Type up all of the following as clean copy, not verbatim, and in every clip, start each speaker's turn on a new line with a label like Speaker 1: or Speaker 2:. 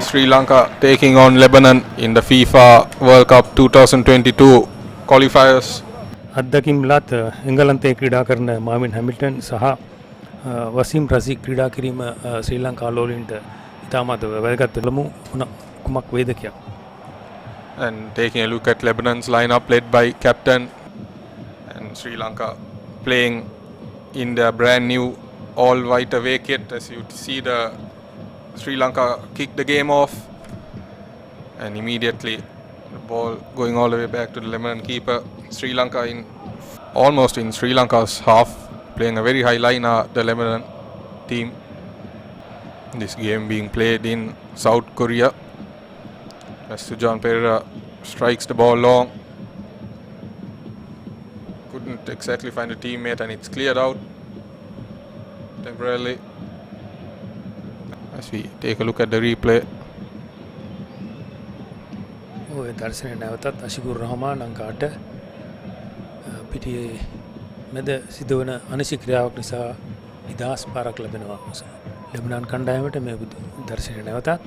Speaker 1: Sri Lanka taking on Lebanon in the FIFA World Cup 2022 qualifiers.
Speaker 2: අත්දැකීම්ලත් එංගලන්තයේ ක්‍රීඩා කරන මාවින් Hamilton සහ වසීම් රසීක් ක්‍රීඩා කිරීම ශ්‍රී ලංකා ලෝලින්ට ඉතාමත් වැදගත් වෙලමු කුමක් වේද කියලා.
Speaker 1: And taking a look at Lebanon's lineup led by captain, and Sri Lanka playing in their brand new all white away kit. As you see, the Sri Lanka kick the game off, and immediately the ball going all the way back to the Lebanon keeper. Sri Lanka almost in Sri Lanka's half, playing a very high line, the Lebanon team. This game being played in South Korea. As Sujan Perera strikes the ball long, couldn't exactly find a teammate, and it's cleared out temporarily. As we take a look at the replay.
Speaker 2: ඔය දර්ශනය නැවතත් අශිකුර් රහමාන් අංකාට පිටියේ මැද සිදුවන අනිසි ක්‍රියාවක් නිසා නිදහස් පාරක් ලැබෙනවා. ලෙබනාන් කණ්ඩායමට මේ දර්ශනය නැවතත්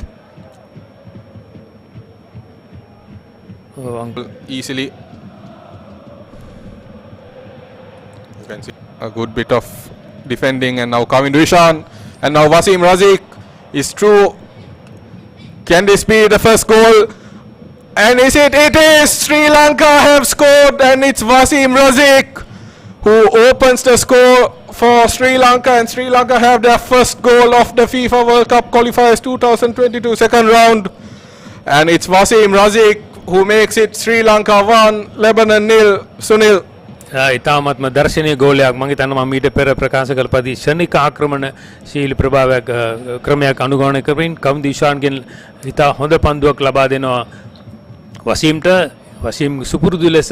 Speaker 1: easily. You can see a good bit of defending, and now Kavin Rishan, and now Wasim Razik is through. Can this be the first goal? And is it? It is! Sri Lanka have scored, and it's Wasim Razik who opens the score for Sri Lanka, and Sri Lanka have their first goal of the FIFA World Cup qualifiers 2022 second round, and it's Wasim Razik who makes it Sri Lanka 1, Lebanon 0. Sunil.
Speaker 2: ඉතාමත්ම දර්ශනීය ගෝලයක්. මම හිතනවා මීට පෙර ප්‍රකාශ කළ පරිදි ශනික ආක්‍රමණශීලී ප්‍රභාවයක් ක්‍රමයක් අනුගමනය කරමින් කවින් දිශාන්ගෙන් ඉතා හොඳ පන්දුවක් ලබා දෙනවා වසීම්ට. වසීම් සුපුරුදු ලෙස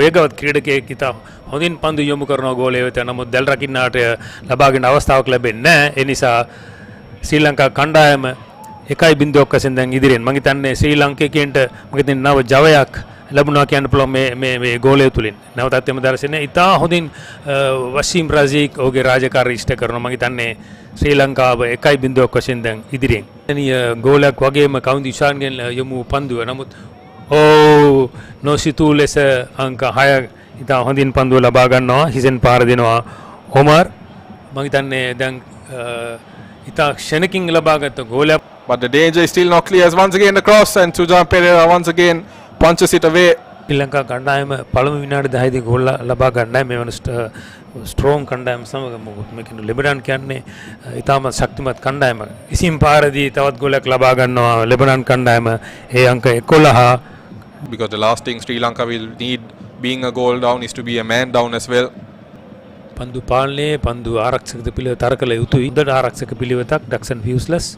Speaker 2: වේගවත් ක්‍රීඩකයෙක් ඉතා හොඳින් පන්දු යොමු කරන ගෝලය වෙත. නමුත් දැල් රකින්නාට ලබාගෙන අවස්ථාවක් ලැබෙන්නේ නැහැ. ඒ නිසා ශ්‍රී ලංකා කණ්ඩායම 1-0ක් වශයෙන් දැන් ඉදිරියෙන්. මම හිතන්නේ ශ්‍රී ලංකේකයන්ට මම හිතන්නේ නව ජවයක් ලැබුණා කියන්න පුළුවන් මේ ගෝලය තුලින්. නැවතත් එම දර්ශනය ඉතා හොඳින් වසීම් රසීක් ඔහුගේ රාජකාරී ඉෂ්ට කරනවා. මම හිතන්නේ ශ්‍රී ලංකාව 1-0ක් වශයෙන් දැන් ඉදිරියෙන්. එනිය ගෝලයක් වගේම කවුන් දිශාන්ගෙන් යොමු පන්දුව. නමුත් නොසිතූ ලෙස අංක 6 ඉතා හොඳින් පන්දුව ලබා ගන්නවා. හිසෙන් පාර දෙනවා ඔමර්. මම හිතන්නේ දැන් ඉතා ක්ෂණකින් ලබාගත් ගෝලයක්.
Speaker 1: But the danger is still not clear, as once again the cross, and Sujan Perera once again punches it away.
Speaker 2: ශ්‍රී ලංකා කණ්ඩායම පළමු විනාඩි 10 දී ගෝල් ලබා ගන්නයි මේ වන ස්ට්‍රෝං කණ්ඩායම සමග මොකද මේ කියන්නේ ලෙබනන් කියන්නේ ඉතාම ශක්තිමත් කණ්ඩායම. ඉසින් පාරදී තවත් ගෝලයක් ලබා ගන්නවා ලෙබනන් කණ්ඩායම. ඒ අංක 11.
Speaker 1: Because the last thing Sri Lanka will need, being a goal down, is to be a man down as well.
Speaker 2: පන්දු පාලනයේ පන්දු ආරක්ෂක පිළිවෙත තර කළ යුතුයි. හොඳට ආරක්ෂක පිළිවෙතක් ඩක්සන් ෆියුස්ලස්.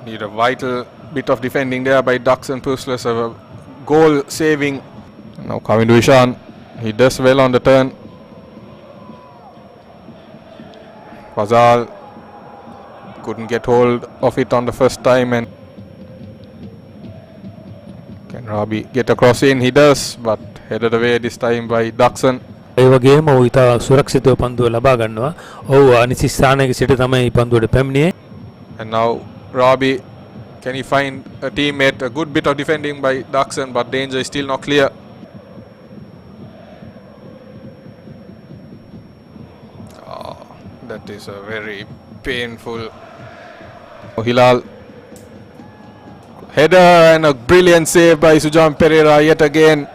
Speaker 1: Need a vital bit of defending there by Duxon Puslis, a goal saving. Now Kavin Rishan, he does well on the turn. Fazal couldn't get hold of it on the first time, and can Rabi get across in? He does, but headed away this time by Duxon.
Speaker 2: ඒ වගේම ඔහු ඉතා සුරක්ෂිතව පන්දුව ලබා ගන්නවා. ඔහු අනිසි ස්ථානයක සිට තමයි පන්දුවට පැමිණියේ.
Speaker 1: And now Rabi, can he find a teammate? A good bit of defending by Duxon, but danger is still not clear. That is a very painful. Hilal header, and a brilliant save by Sujan Perera yet again.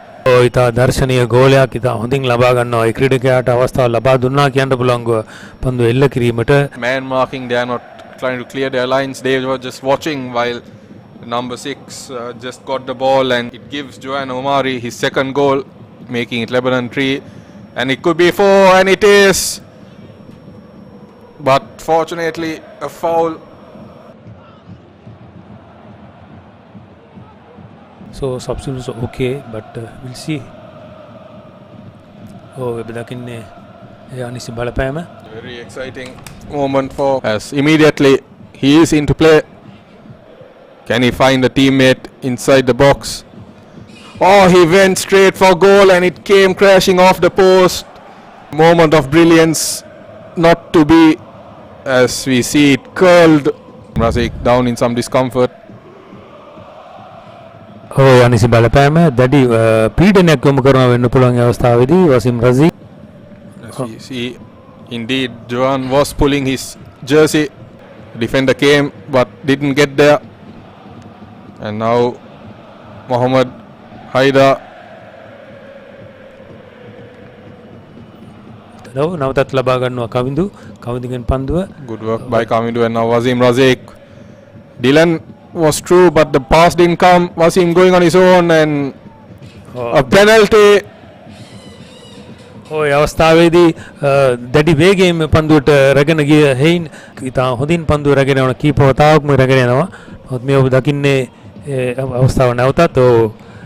Speaker 2: ඉතා දර්ශනීය ගෝලයක් ඉතා හොඳින් ලබා ගන්නවා. ඒ ක්‍රීඩකයාට අවස්ථාව ලබා දුන්නා කියන්න පුළුවන් පන්දුව එල්ල කිරීමට.
Speaker 1: Man marking, they are not trying to clear their lines. They were just watching while number 6 just got the ball, and it gives Johan Omari his second goal, making it Lebanon 3, and it could be 4, and it is. But fortunately a foul.
Speaker 2: So substitutes okay, but we'll see. වෙබදකින්නේ අනිසි බලපෑම.
Speaker 1: Very exciting moment for as immediately he is into play. Can he find a teammate inside the box? Oh, he went straight for goal, and it came crashing off the post. Moment of brilliance, not to be, as we see it curled. Razik down in some discomfort.
Speaker 2: ඔය අනිසි බලපෑම දැඩි පීඩනයක් යොමු කරනවා වෙන්න පුළුවන් අවස්ථාවේදී වසීම් රසීක්
Speaker 1: As we see, indeed, Johan was pulling his jersey. Defender came but didn't get there. And now Mohammad Haidar.
Speaker 2: නවතත් ලබා ගන්නවා කවිඳුගෙන් පන්දුව
Speaker 1: Good work by Kamindu and now Wasim Razik. Dylan was true but the pass didn't come. Wasim going on his own and a penalty.
Speaker 2: ඔය අවස්ථාවේදී දැඩි වේගයෙන් පන්දුවට රැගෙන ගිය හේයින් ඉතා හොඳින් පන්දුව රැගෙන යන කීපවතාවක්ම රැගෙන යනවා. නමුත් මේ ඔබ දකින්නේ අවස්ථාව නැවතත්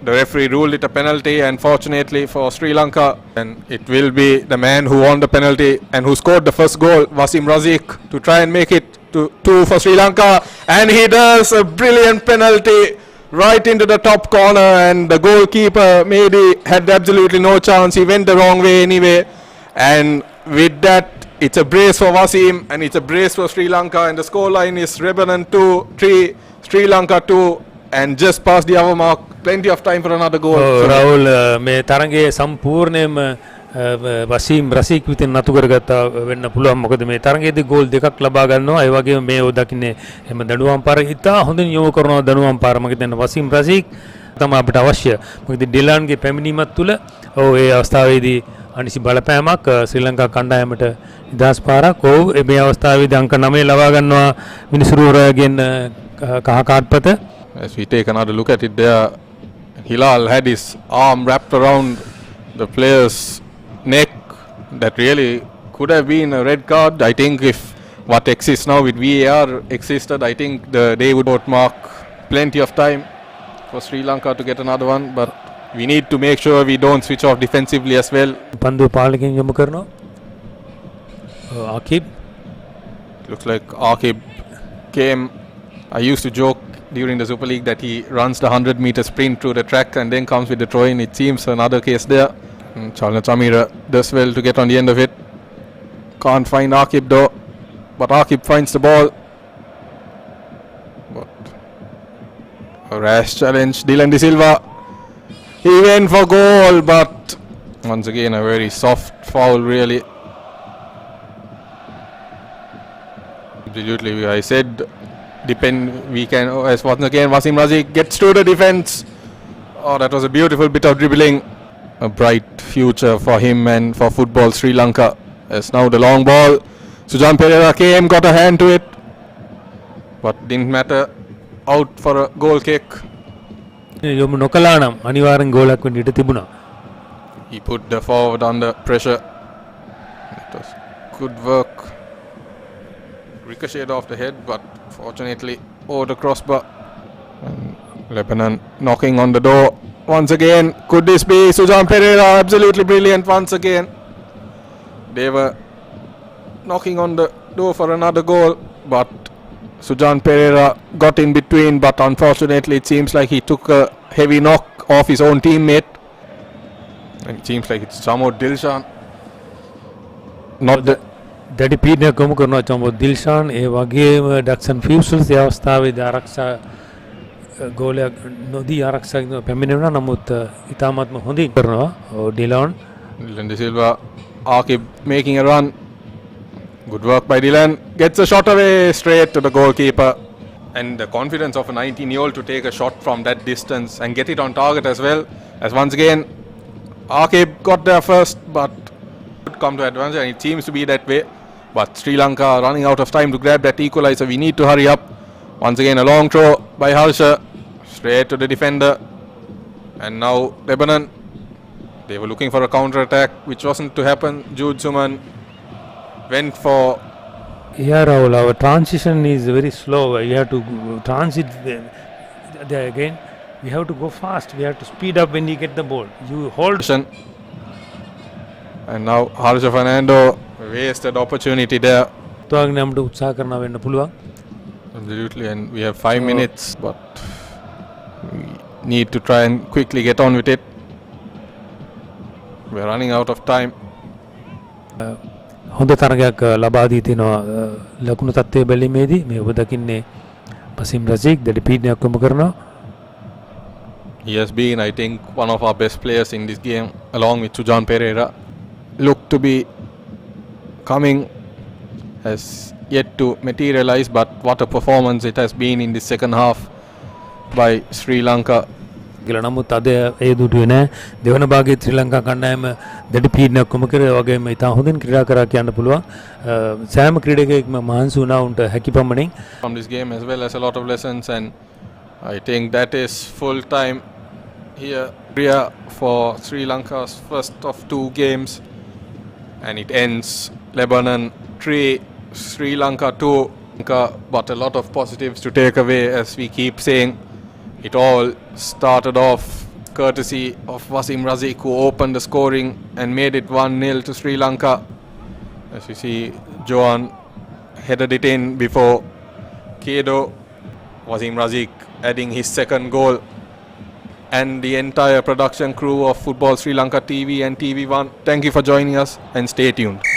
Speaker 1: The referee ruled it a penalty, and fortunately for Sri Lanka, and it will be the man who won the penalty and who scored the first goal, Wasim Razik, to try and make it to 2 for Sri Lanka, and he does a brilliant penalty right into the top corner, and the goalkeeper maybe had absolutely no chance. He went the wrong way anyway, and with that it's a brace for Wasim and it's a brace for Sri Lanka, and the scoreline is Lebanon 2-3, Sri Lanka 2, and just past the hour mark. Plenty of time for another goal.
Speaker 2: Rahul මේ තරඟයේ සම්පූර්ණයෙන්ම වසීම් රසීක් විසින් නතු කරගත්තා වෙන්න පුළුවන්. මොකද මේ තරඟයේදී goal දෙකක් ලබා ගන්නවා. ඒ වගේම මේ ඔය දකින්නේ එම දඩුවම් පාර ඉතා හොඳින් යොමු කරනවා දඩුවම් පාර. මම හිතන්නේ වසීම් රසීක් තමයි අපිට අවශ්‍ය. මොකද ඩිලාන්ගේ පැමිණීමත් තුළ ඒ අවස්ථාවේදී අනිසි බලපෑමක් ශ්‍රී ලංකා කණ්ඩායමට නිදහස් පාරක්. මේ අවස්ථාවේදී අංක 9 ලබා ගන්නවා මිනිසුරුවරගෙන් කහ කාඩ්පත.
Speaker 1: As we take another look at it there, Hilal had his arm wrapped around the player's neck. That really could have been a red card. I think if what exists now with VAR existed, I think they would mark plenty of time for Sri Lanka to get another one. But we need to make sure we don't switch off defensively as well.
Speaker 2: පන්දුව පාලකෙන් යොමු කරනවා ආකිබ්.
Speaker 1: Looks like Akib came. I used to joke during the Super League that he runs the 100-meter sprint through the track and then comes with the throw-in. It seems another case there. Chalna Chamira does well to get on the end of it. Can't find Akib though, but Akib finds the ball. But a rash challenge. Dylan De Silva, he went for goal, but once again a very soft foul really. Absolutely, I said we can, as once again Wasim Razik gets to the defense. Oh, that was a beautiful bit of dribbling. A bright future for him and for football Sri Lanka. As now the long ball, Sujan Pereira came, got a hand to it, but didn't matter. Out for a goal kick.
Speaker 2: යොමු නොකළා නම් අනිවාර්යෙන් ගෝලයක් වෙන්න ඉඩ තිබුණා.
Speaker 1: He put the forward under pressure. It was good work. Ricocheted off the head, but fortunately over the crossbar. And Lebanon knocking on the door once again. Could this be Sujan Pereira? Absolutely brilliant once again. They were knocking on the door for another goal, but Sujan Pereira got in between, but unfortunately it seems like he took a heavy knock off his own teammate. And it seems like it's Chamo Dilshan. Not the
Speaker 2: දැඩි පීඩනයක් යොමු කරනවා චම්බෝ දිල්ෂාන්. ඒ වගේම ඩක්සන් ෆියුසල්ස් ඒ අවස්ථාවේදී ආරක්ෂා ගෝලයක් නොදී ආරක්ෂා පැමිණෙනවා. නමුත් ඉතාමත්ම හොඳින් කරනවා Dilan.
Speaker 1: Dylan De Silva, Akib making a run. Good work by Dylan. Gets a shot away straight to the goalkeeper. And the confidence of a 19-year-old to take a shot from that distance and get it on target as well. As once again, Akib got there first, but could come to advantage, and it seems to be that way. But Sri Lanka running out of time to grab that equalizer. We need to hurry up. Once again, a long throw by Harsha, straight to the defender. And now Lebanon, they were looking for a counter attack, which wasn't to happen. Jude Suman went for.
Speaker 2: Yeah, Rahul, our transition is very slow. You have to transit there again. We have to go fast. We have to speed up when you get the ball. You hold.
Speaker 1: And now Harsha Fernando wasted opportunity there.
Speaker 2: තුවාගෙන උත්සාහ කරනවා වෙන්න පුළුවන්.
Speaker 1: Absolutely, and we have 5 minutes, but we need to try and quickly get on with it. We're running out of time.
Speaker 2: හොඳ තරගයක් ලබා දී තිනවා ලකුණු තත්ත්වය බැලීමේදී. මේ ඔබ දකින්නේ වසීම් රසීක් දැඩි පීඩනයක් යොමු කරනවා.
Speaker 1: He has been, I think, one of our best players in this game, along with Sujan Pereira. Look to be coming, has yet to materialize, but what a performance it has been in the second half by Sri Lanka.
Speaker 2: කියලා නමුත් අද ඒ දුටුවේ නැහැ. දෙවන භාගයේ ශ්‍රී ලංකා කණ්ඩායම දැඩි පීඩනයක් කොම කරේ වගේම ඉතා හොඳින් ක්‍රීඩා කරා කියන්න පුළුවන්. සෑම ක්‍රීඩකයෙක්ම මහන්සි වුණා උන්ට හැකි පමණින්.
Speaker 1: From this game as well as a lot of lessons, and I think that is full time here for Sri Lanka's first of 2 games, and it ends Lebanon 3, Sri Lanka 2. But a lot of positives to take away, as we keep saying. It all started off courtesy of Wasim Razik, who opened the scoring and made it 1-0 to Sri Lanka. As you see, Johan headed it in before Kedo. Wasim Razik adding his second goal. And the entire production crew of Football Sri Lanka TV and TV1, thank you for joining us and stay tuned.